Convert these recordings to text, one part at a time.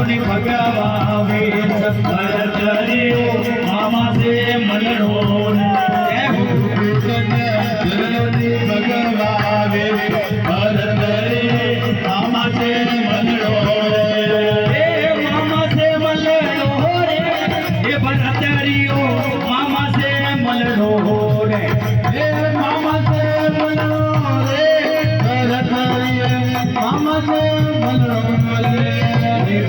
ની ભગવાવે ભરત રિયો મામા સે મલડો ની ભગવાવે ભરત રિયો મામા સે મલડો એ મામા સે મલડો રે એ ભરત રિયો મામા સે મલડો રે એ મામા સે મલડો રે ભરત રિયો મામા સે મલડો રે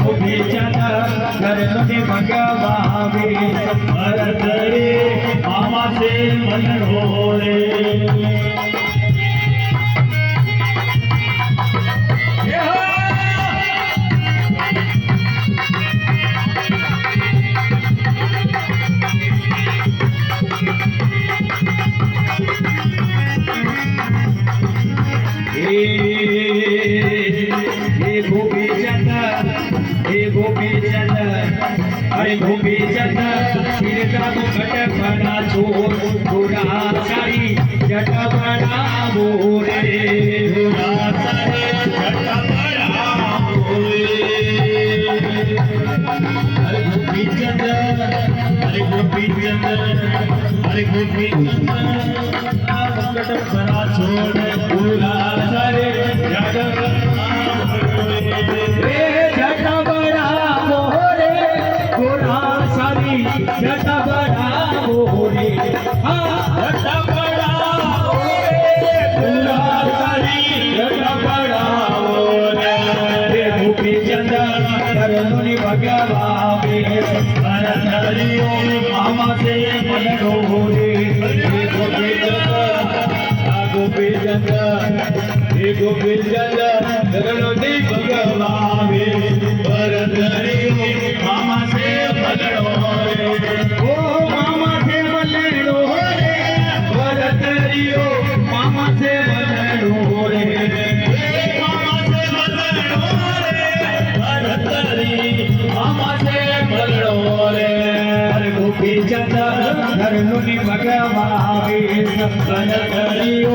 ઉભી ચંદ્ર ઘરની ભગવાવે ભરત રે મામા સે મલડો રે अरे गोपी चंद्र सिरका मुकट बना छोर घोड़ा सारी जट बड़ा मोरे घोड़ा सारी जट बड़ा मोरे अरे गोपी चंद्र अरे गोपी चंद्र अरे गोपी चंद्र मुकट बना छोर घोड़ा सारी जट बड़ा मोरे जट बड़ा मोरे घोड़ा सारी जट बड़ा मोरे जट बड़ा मोरे घोड़ा सारी जट बड़ा मोरे गोपी चंद्र घरनी भगवावे भरत रियो मामा से मलडो रे गोपी चंद्र गोपी चंद्र घरनी भगवावे भरत रियो मामा से मलडो रे ओ मामा से मलडो रे भरत रियो मामा से मलडो रे मामा से मलडो रे भरत रियो मामा से मलडो रे गोपी चंद्र घरनी भगवावे भरत रियो